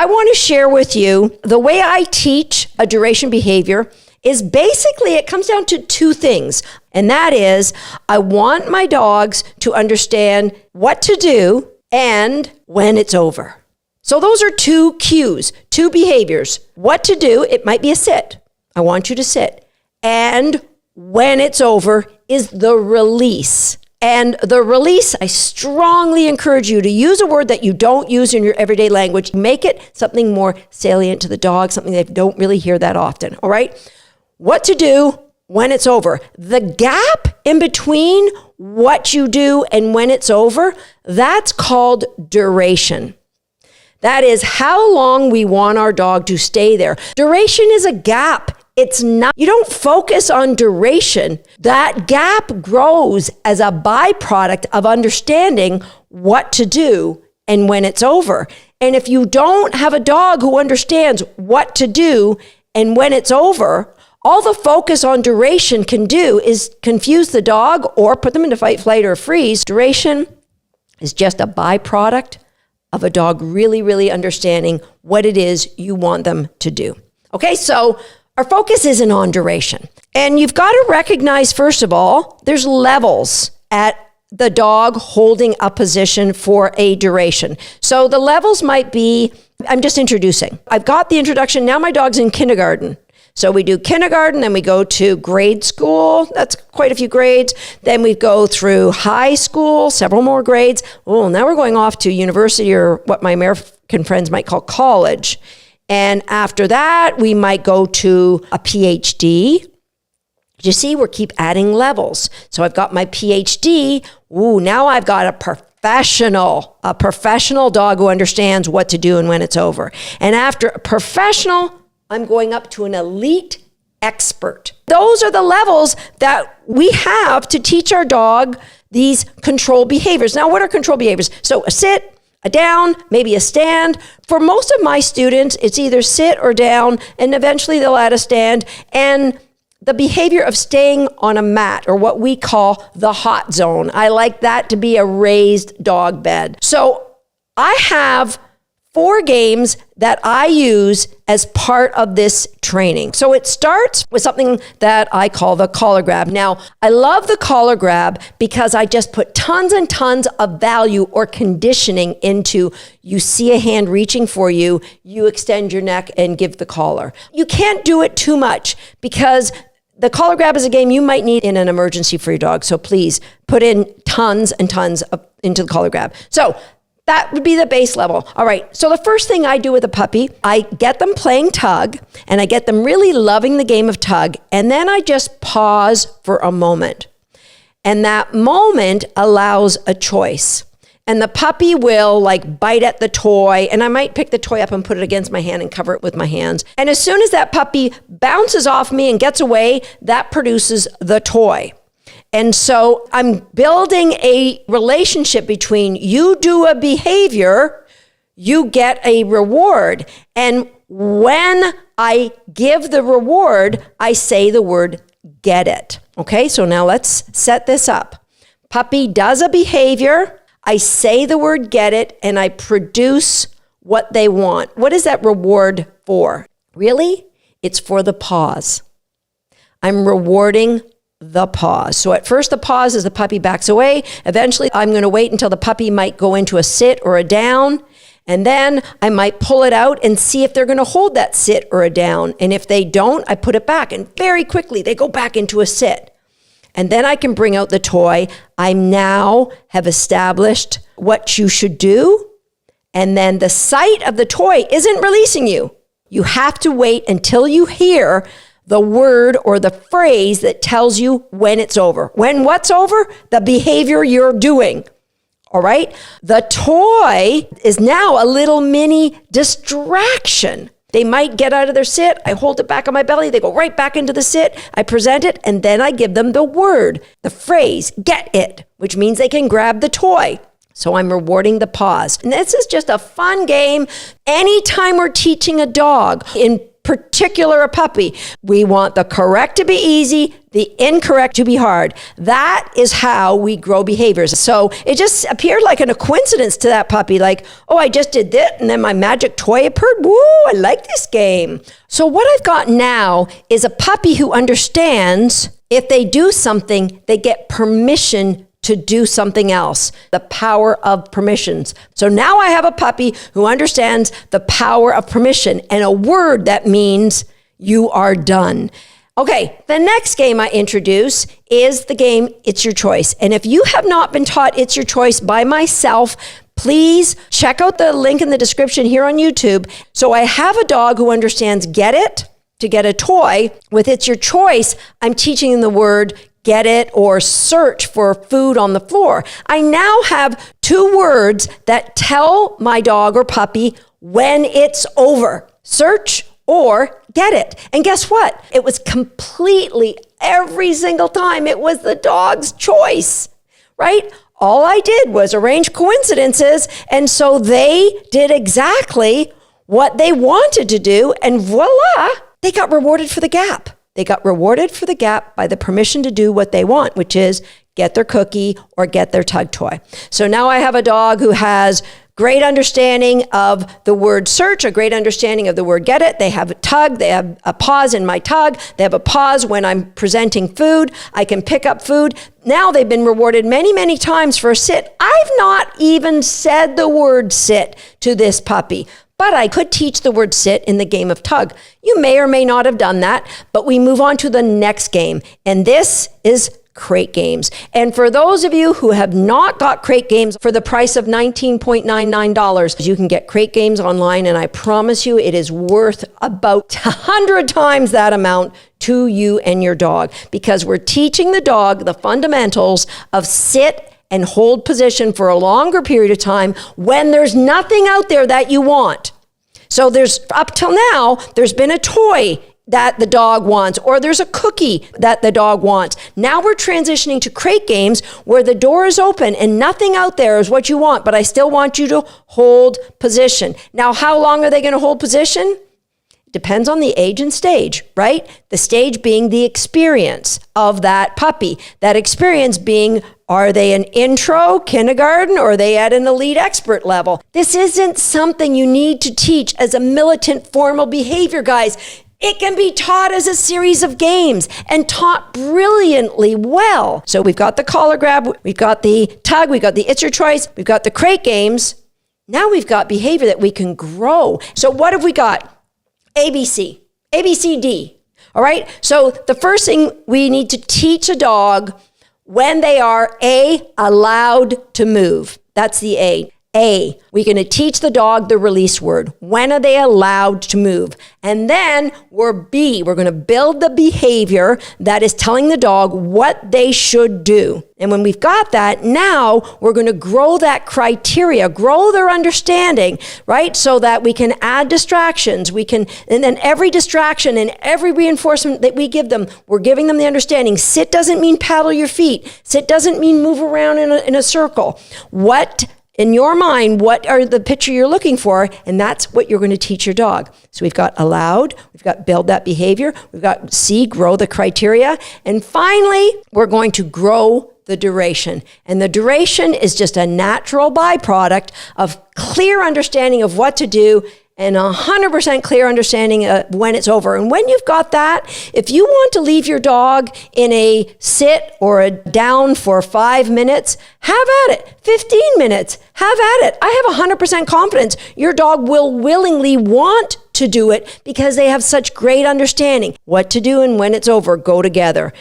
I want to share with you the way I teach a duration behavior is basically it comes down to two things. And that is, I want my dogs to understand what to do and when it's over. So those are two cues, two behaviors. What to do, it might be a sit. I want you to sit. And when it's over is the release. And the release, I strongly encourage you to use a word that you don't use in your everyday language. Make it something more salient to the dog, something they don't really hear that often, all right? What to do when it's over. The gap in between what you do and when it's over, that's called duration. That is how long we want our dog to stay there. Duration is a gap. It's not, you don't focus on duration. That gap grows as a byproduct of understanding what to do and when it's over. And if you don't have a dog who understands what to do and when it's over, all the focus on duration can do is confuse the dog or put them into fight, flight, or freeze. Duration is just a byproduct of a dog really, really understanding what it is you want them to do. Okay, so our focus isn't on duration. And you've got to recognize, first of all, there's levels at the dog holding a position for a duration. So the levels might be, I'm just introducing. I've got the introduction. Now my dog's in kindergarten. So we do kindergarten, then we go to grade school. That's quite a few grades. Then we go through high school, several more grades. Oh, now we're going off to university, or what my American friends might call college. And after that, we might go to a PhD. You see, we keep adding levels. So I've got my PhD. Ooh, now I've got a professional dog who understands what to do and when it's over. And after a professional, I'm going up to an elite expert. Those are the levels that we have to teach our dog these control behaviors. Now, what are control behaviors? So a sit, a down, maybe a stand. For most of my students, it's either sit or down, and eventually they'll add a stand. And the behavior of staying on a mat, or what we call the hot zone. I like that to be a raised dog bed. So I have 4 games that I use as part of this training. So it starts with something that I call the collar grab. Now, I love the collar grab because I just put tons and tons of value or conditioning into, you see a hand reaching for you, you extend your neck and give the collar. You can't do it too much because the collar grab is a game you might need in an emergency for your dog. So please put in tons and tons into the collar grab. So that would be the base level. All right, so the first thing I do with a puppy, I get them playing tug, and I get them really loving the game of tug, and then I just pause for a moment. And that moment allows a choice. And the puppy will bite at the toy, and I might pick the toy up and put it against my hand and cover it with my hands. And as soon as that puppy bounces off me and gets away, that produces the toy. And so I'm building a relationship between you do a behavior, you get a reward. And when I give the reward, I say the word get it. Okay, so now let's set this up. Puppy does a behavior, I say the word get it, and I produce what they want. What is that reward for? Really? It's for the pause. I'm rewarding the pause. So at first the pause is the puppy backs away. Eventually I'm going to wait until the puppy might go into a sit or a down. And then I might pull it out and see if they're going to hold that sit or a down. And if they don't, I put it back. And very quickly they go back into a sit. And then I can bring out the toy. I now have established what you should do. And then the sight of the toy isn't releasing you. You have to wait until you hear the word or the phrase that tells you when it's over. When what's over? The behavior you're doing. All right? The toy is now a little mini distraction. They might get out of their sit. I hold it back on my belly. They go right back into the sit. I present it, and then I give them the word, the phrase, get it, which means they can grab the toy. So I'm rewarding the pause. And this is just a fun game. Anytime we're teaching a dog, in particular a puppy, we want the correct to be easy, the incorrect to be hard. That is how we grow behaviors. So it just appeared like a coincidence to that puppy, like, oh, I just did this, and then my magic toy appeared. Woo, I like this game. So what I've got now is a puppy who understands if they do something, they get permission to do something else. The power of permissions. So now I have a puppy who understands the power of permission and a word that means you are done. Okay, the next game I introduce is the game It's Your Choice. And if you have not been taught It's Your Choice by myself, please check out the link in the description here on YouTube. So I have a dog who understands get it to get a toy. With It's Your Choice, I'm teaching them the word get it or search for food on the floor. I now have 2 words that tell my dog or puppy when it's over. Search or get it. And guess what? It was completely, every single time, it was the dog's choice, right? All I did was arrange coincidences, and so they did exactly what they wanted to do, and voila, they got rewarded for the gap. They got rewarded for the gap by the permission to do what they want, which is get their cookie or get their tug toy. So now I have a dog who has great understanding of the word search, a great understanding of the word get it. They have a tug, they have a pause in my tug, they have a pause when I'm presenting food. I can pick up food. Now they've been rewarded many, many times for a sit. I've not even said the word sit to this puppy, but I could teach the word sit in the game of tug. You may or may not have done that, but we move on to the next game. And this is crate games. And for those of you who have not got crate games for the price of $19.99, you can get crate games online. And I promise you it is worth about 100 times that amount to you and your dog, because we're teaching the dog the fundamentals of sit and hold position for a longer period of time when there's nothing out there that you want. So there's, up till now, there's been a toy that the dog wants, or there's a cookie that the dog wants. Now we're transitioning to crate games where the door is open and nothing out there is what you want, but I still want you to hold position. Now, how long are they going to hold position? Depends on the age and stage, right? The stage being the experience of that puppy. That experience being, are they an intro, kindergarten, or are they at an elite expert level? This isn't something you need to teach as a militant formal behavior, guys. It can be taught as a series of games and taught brilliantly well. So we've got the collar grab, we've got the tug, we've got the It's Your Choice, we've got the crate games. Now we've got behavior that we can grow. So what have we got? ABC, ABCD. All right. So the first thing we need to teach a dog when they are allowed to move. That's the A. We're going to teach the dog the release word. When are they allowed to move? And then we're going to build the behavior that is telling the dog what they should do. And when we've got that, now we're going to grow that criteria, grow their understanding, right? So that we can add distractions. And then every distraction and every reinforcement that we give them, we're giving them the understanding. Sit doesn't mean paddle your feet. Sit doesn't mean move around in a circle. In your mind, what are the picture you're looking for? And that's what you're going to teach your dog. So we've got allowed, we've got build that behavior, we've got C, grow the criteria. And finally, we're going to grow the duration. And the duration is just a natural byproduct of clear understanding of what to do and 100% clear understanding of when it's over. And when you've got that, if you want to leave your dog in a sit or a down for 5 minutes, have at it. 15 minutes, have at it. I have 100% confidence your dog will willingly want to do it because they have such great understanding. What to do and when it's over go together.